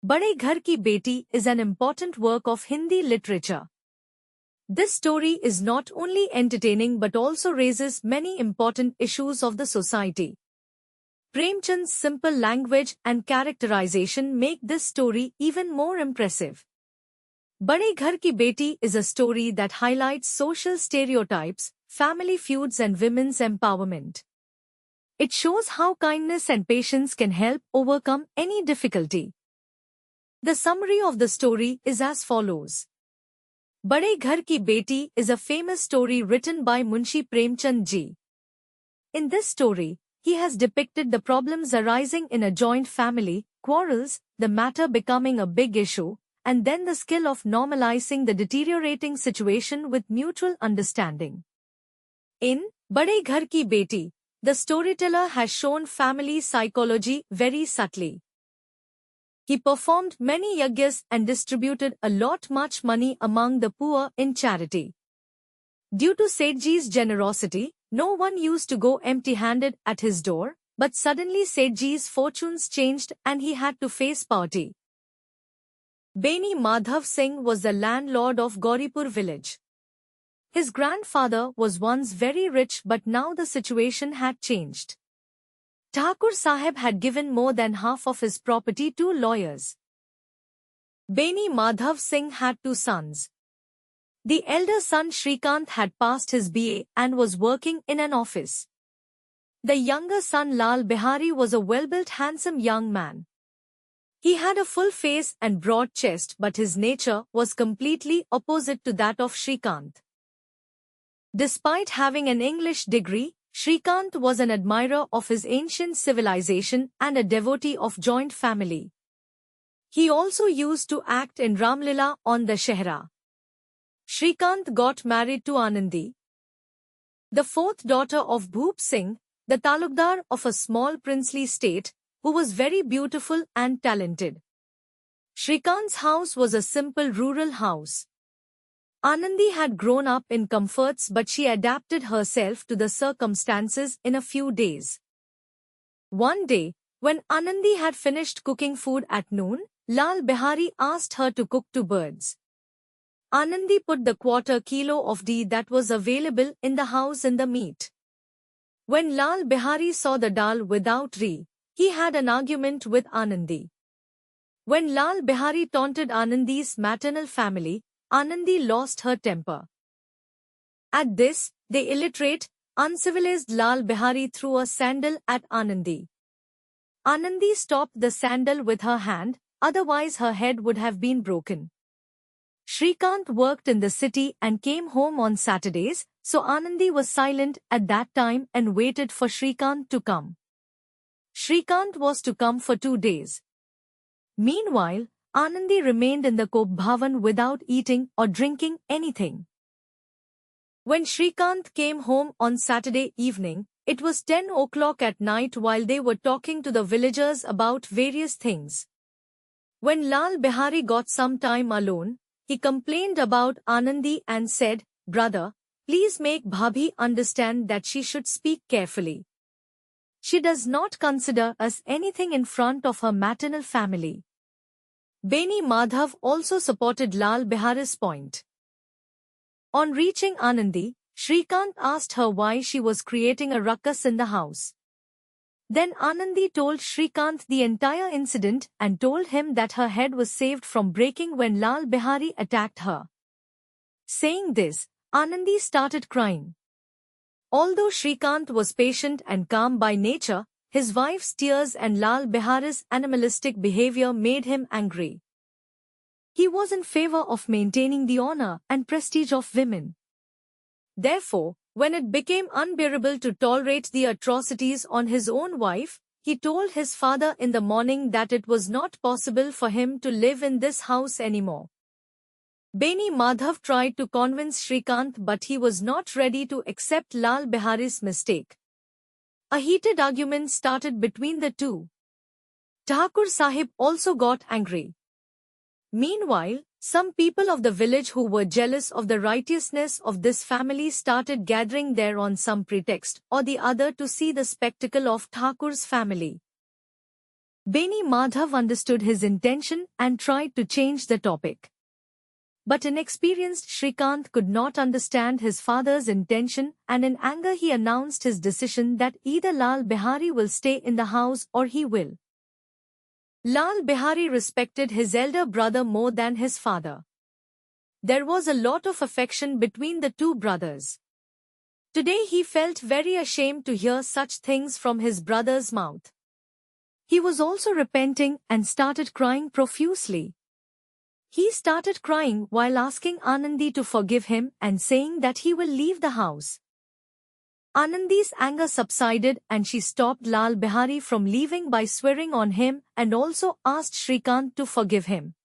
Bade Ghar Ki Beti is an important work of Hindi literature. This story is not only entertaining but also raises many important issues of the society. Premchand's simple language and characterization make this story even more impressive. Bade Ghar Ki Beti is a story that highlights social stereotypes, family feuds and women's empowerment. It shows how kindness and patience can help overcome any difficulty. The summary of the story is as follows. Bade Ghar Ki Beti is a famous story written by Munshi Premchand ji. In this story, he has depicted the problems arising in a joint family, quarrels, the matter becoming a big issue, and then the skill of normalizing the deteriorating situation with mutual understanding. In Bade Ghar Ki Beti, the storyteller has shown family psychology very subtly. He performed many yajnas and distributed much money among the poor in charity. Due to Sethji's generosity, no one used to go empty-handed at his door, but suddenly Sethji's fortunes changed and he had to face poverty. Beni Madhav Singh was the landlord of Gauripur village. His grandfather was once very rich but now the situation had changed. Thakur Sahib had given more than half of his property to lawyers. Beni Madhav Singh had two sons. The elder son Shrikant had passed his BA and was working in an office. The younger son Lal Bihari was a well-built handsome young man. He had a full face and broad chest but his nature was completely opposite to that of Shrikant. Despite having an English degree, Shrikant was an admirer of his ancient civilization and a devotee of joint family. He also used to act in Ramlila on the Shehra. Shrikant got married to Anandi, the fourth daughter of Bhoop Singh, the talukdar of a small princely state, who was very beautiful and talented. Shrikant's house was a simple rural house. Anandi had grown up in comforts but she adapted herself to the circumstances in a few days. One day, when Anandi had finished cooking food at noon, Lal Bihari asked her to cook two birds. Anandi put the quarter kilo of dal that was available in the house in the meat. When Lal Bihari saw the dal without ghee, he had an argument with Anandi. When Lal Bihari taunted Anandi's maternal family, Anandi lost her temper. At this, the illiterate, uncivilized Lal Bihari threw a sandal at Anandi. Anandi stopped the sandal with her hand, otherwise her head would have been broken. Shrikant worked in the city and came home on Saturdays, so Anandi was silent at that time and waited for Shrikant to come. Shrikant was to come for 2 days. Meanwhile, Anandi remained in the Kop Bhavan without eating or drinking anything. When Shrikant came home on Saturday evening, it was 10 o'clock at night while they were talking to the villagers about various things. When Lal Bihari got some time alone, he complained about Anandi and said, "Brother, please make Bhabhi understand that she should speak carefully. She does not consider us anything in front of her maternal family." Beni Madhav also supported Lal Bihari's point. On reaching Anandi, Shrikant asked her why she was creating a ruckus in the house. Then Anandi told Shrikant the entire incident and told him that her head was saved from breaking when Lal Bihari attacked her. Saying this, Anandi started crying. Although Shrikant was patient and calm by nature, his wife's tears and Lal Bihari's animalistic behavior made him angry. He was in favor of maintaining the honor and prestige of women. Therefore, when it became unbearable to tolerate the atrocities on his own wife, he told his father in the morning that it was not possible for him to live in this house anymore. Beni Madhav tried to convince Shrikant but he was not ready to accept Lal Bihari's mistake. A heated argument started between the two. Thakur Sahib also got angry. Meanwhile, some people of the village who were jealous of the righteousness of this family started gathering there on some pretext or the other to see the spectacle of Thakur's family. Beni Madhav understood his intention and tried to change the topic. But inexperienced Shrikant could not understand his father's intention, and in anger he announced his decision that either Lal Bihari will stay in the house or he will. Lal Bihari respected his elder brother more than his father. There was a lot of affection between the two brothers. Today he felt very ashamed to hear such things from his brother's mouth. He was also repenting and started crying profusely. He started crying while asking Anandi to forgive him and saying that he will leave the house. Anandi's anger subsided and she stopped Lal Bihari from leaving by swearing on him and also asked Shrikant to forgive him.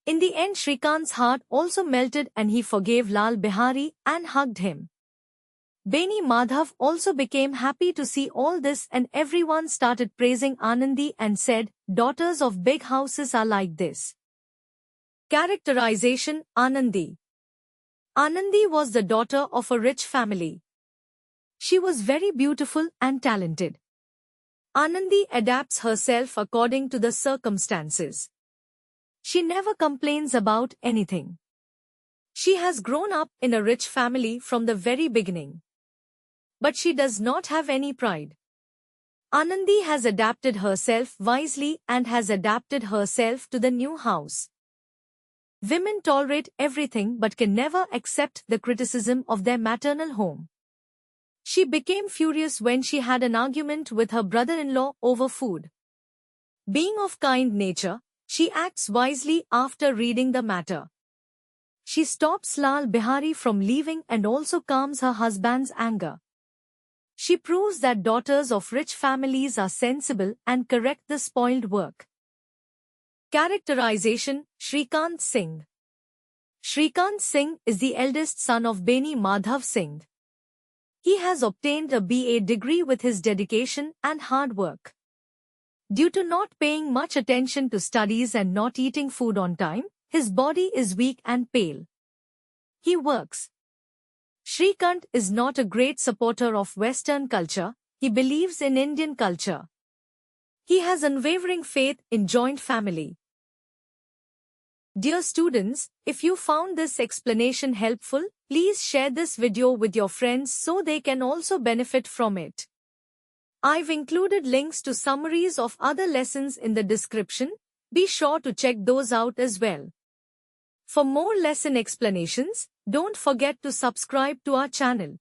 In the end, Shrikant's heart also melted and he forgave Lal Bihari and hugged him. Beni Madhav also became happy to see all this, and everyone started praising Anandi and said, "Daughters of big houses are like this." Characterization: Anandi. Anandi was the daughter of a rich family. She was very beautiful and talented. Anandi adapts herself according to the circumstances. She never complains about anything. She has grown up in a rich family from the very beginning. But she does not have any pride. Anandi has adapted herself wisely and has adapted herself to the new house. Women tolerate everything but can never accept the criticism of their maternal home. She became furious when she had an argument with her brother-in-law over food. Being of kind nature, she acts wisely after reading the matter. She stops Lal Bihari from leaving and also calms her husband's anger. She proves that daughters of rich families are sensible and correct the spoiled work. Characterization: Shrikant Singh. Shrikant Singh is the eldest son of Beni Madhav Singh. He has obtained a BA degree with his dedication and hard work. Due to not paying much attention to studies and not eating food on time, his body is weak and pale. He works. Shrikant is not a great supporter of Western culture. He believes in Indian culture. He has unwavering faith in joint family. Dear students, if you found this explanation helpful, please share this video with your friends so they can also benefit from it. I've included links to summaries of other lessons in the description. Be sure to check those out as well. For more lesson explanations, don't forget to subscribe to our channel.